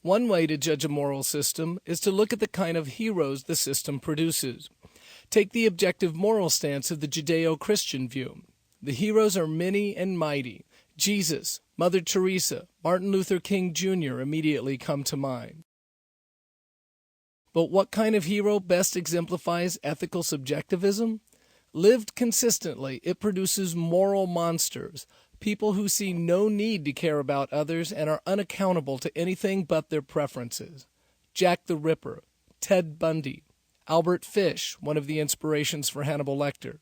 One way to judge a moral system is to look at the kind of heroes the system produces. Take the objective moral stance of the Judeo-Christian view. The heroes are many and mighty. Jesus, Mother Teresa, Martin Luther King Jr. immediately come to mind. But what kind of hero best exemplifies ethical subjectivism? Lived consistently, it produces moral monsters, people who see no need to care about others and are unaccountable to anything but their preferences. Jack the Ripper, Ted Bundy, Albert Fish, one of the inspirations for Hannibal Lecter,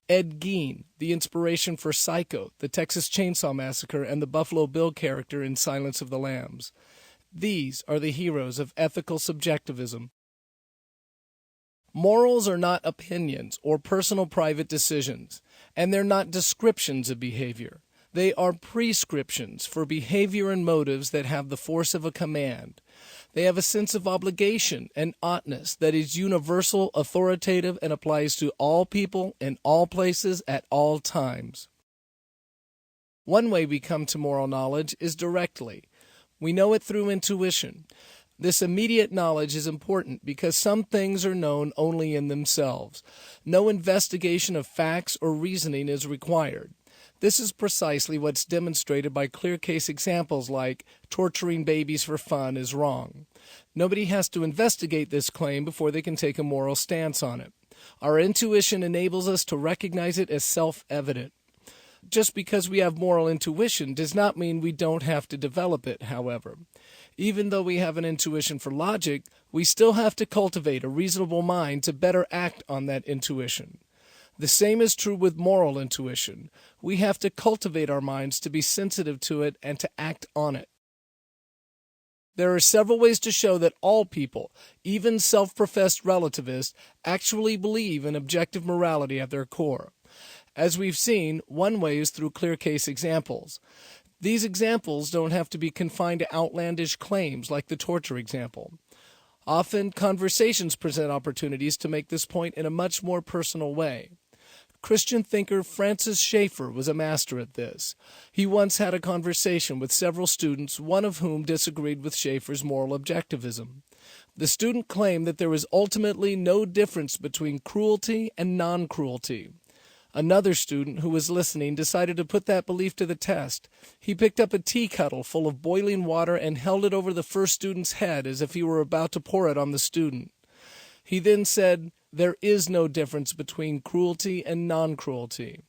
Ed Gein, the inspiration for Psycho, the Texas Chainsaw Massacre, and the Buffalo Bill character in Silence of the Lambs. These are the heroes of ethical subjectivism. Morals are not opinions or personal private decisions, and they're not descriptions of behavior. They are prescriptions for behavior and motives that have the force of a command. They have a sense of obligation and oughtness that is universal, authoritative, and applies to all people in all places at all times. One way we come to moral knowledge is directly. We know it through intuition. This immediate knowledge is important because some things are known only in themselves. No investigation of facts or reasoning is required. This is precisely what's demonstrated by clear case examples like torturing babies for fun is wrong. Nobody has to investigate this claim before they can take a moral stance on it. Our intuition enables us to recognize it as self-evident. Just because we have moral intuition does not mean we don't have to develop it, however. Even though we have an intuition for logic, we still have to cultivate a reasonable mind to better act on that intuition. The same is true with moral intuition. We have to cultivate our minds to be sensitive to it and to act on it. There are several ways to show that all people, even self-professed relativists, actually believe in objective morality at their core. As we've seen, one way is through clear case examples. These examples don't have to be confined to outlandish claims like the torture example. Often, conversations present opportunities to make this point in a much more personal way. Christian thinker Francis Schaeffer was a master at this. He once had a conversation with several students, one of whom disagreed with Schaeffer's moral objectivism. The student claimed that there was ultimately no difference between cruelty and non-cruelty. Another student who was listening decided to put that belief to the test. He picked up a tea kettle full of boiling water and held it over the first student's head as if he were about to pour it on the student. He then said, "There is no difference between cruelty and non-cruelty."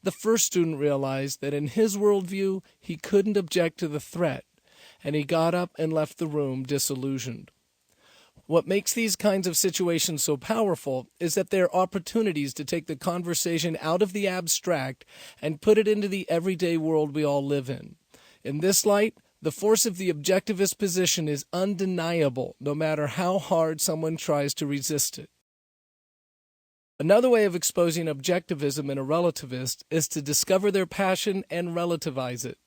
The first student realized that in his worldview he couldn't object to the threat, and he got up and left the room disillusioned. What makes these kinds of situations so powerful is that they are opportunities to take the conversation out of the abstract and put it into the everyday world we all live in. In this light, the force of the objectivist position is undeniable, no matter how hard someone tries to resist it. Another way of exposing objectivism in a relativist is to discover their passion and relativize it.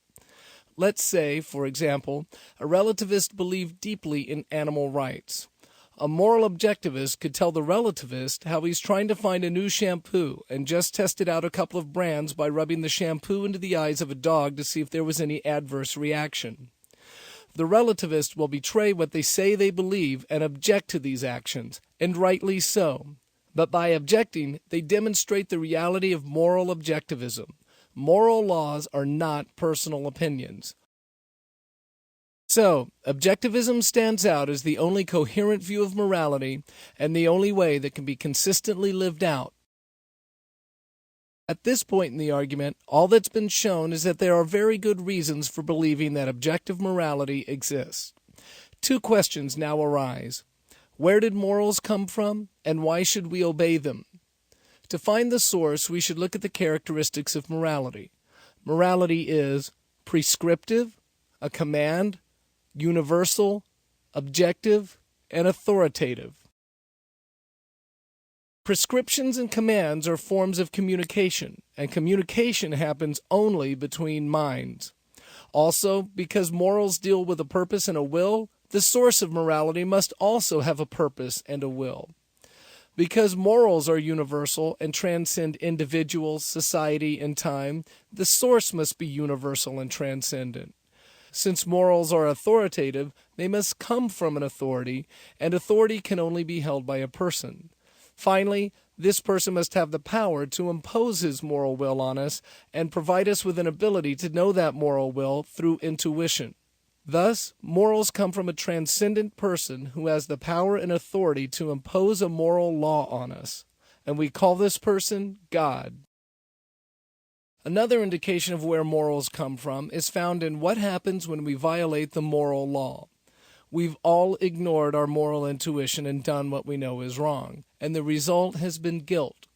Let's say, for example, a relativist believed deeply in animal rights. A moral objectivist could tell the relativist how he's trying to find a new shampoo and just tested out a couple of brands by rubbing the shampoo into the eyes of a dog to see if there was any adverse reaction. The relativist will betray what they say they believe and object to these actions, and rightly so. But by objecting, they demonstrate the reality of moral objectivism. Moral laws are not personal opinions. So, objectivism stands out as the only coherent view of morality and the only way that can be consistently lived out. At this point in the argument, all that's been shown is that there are very good reasons for believing that objective morality exists. Two questions now arise. Where did morals come from, and why should we obey them? To find the source, we should look at the characteristics of morality. Morality is prescriptive, a command, universal, objective, and authoritative. Prescriptions and commands are forms of communication, and communication happens only between minds. Also, because morals deal with a purpose and a will, the source of morality must also have a purpose and a will. Because morals are universal and transcend individuals, society, and time, the source must be universal and transcendent. Since morals are authoritative, they must come from an authority, and authority can only be held by a person. Finally, this person must have the power to impose his moral will on us and provide us with an ability to know that moral will through intuition. Thus, morals come from a transcendent person who has the power and authority to impose a moral law on us, and we call this person God. Another indication of where morals come from is found in what happens when we violate the moral law. We've all ignored our moral intuition and done what we know is wrong, and the result has been guilt.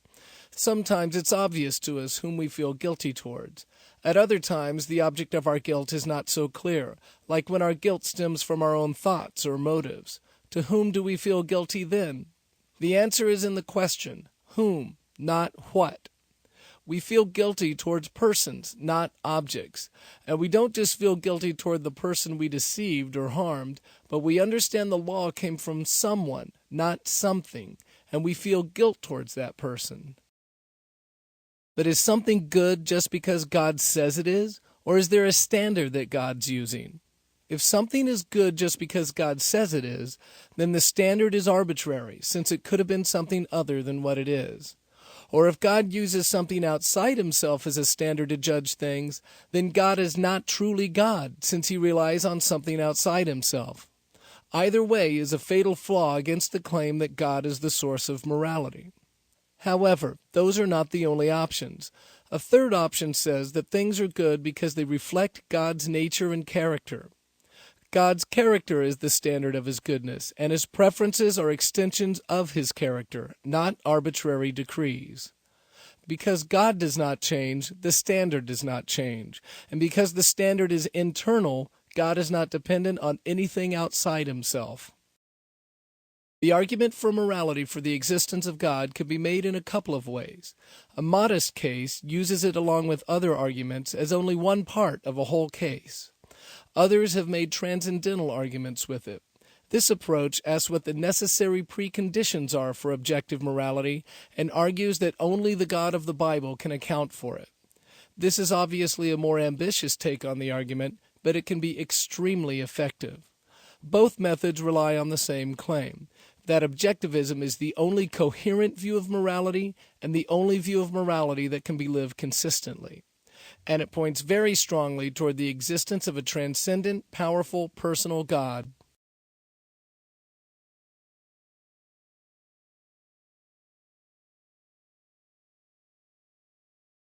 Sometimes it's obvious to us whom we feel guilty towards. At other times, the object of our guilt is not so clear, like when our guilt stems from our own thoughts or motives. To whom do we feel guilty then? The answer is in the question, whom, not what. We feel guilty towards persons, not objects. And we don't just feel guilty toward the person we deceived or harmed, but we understand the law came from someone, not something, and we feel guilt towards that person. But is something good just because God says it is, or is there a standard that God's using? If something is good just because God says it is, then the standard is arbitrary, since it could have been something other than what it is. Or if God uses something outside himself as a standard to judge things, then God is not truly God, since he relies on something outside himself. Either way is a fatal flaw against the claim that God is the source of morality. However, those are not the only options. A third option says that things are good because they reflect God's nature and character. God's character is the standard of his goodness, and his preferences are extensions of his character, not arbitrary decrees. Because God does not change, the standard does not change. And because the standard is internal, God is not dependent on anything outside himself. The argument for morality for the existence of God could be made in a couple of ways. A modest case uses it along with other arguments as only one part of a whole case. Others have made transcendental arguments with it. This approach asks what the necessary preconditions are for objective morality and argues that only the God of the Bible can account for it. This is obviously a more ambitious take on the argument, but it can be extremely effective. Both methods rely on the same claim, that objectivism is the only coherent view of morality and the only view of morality that can be lived consistently. And it points very strongly toward the existence of a transcendent, powerful, personal God.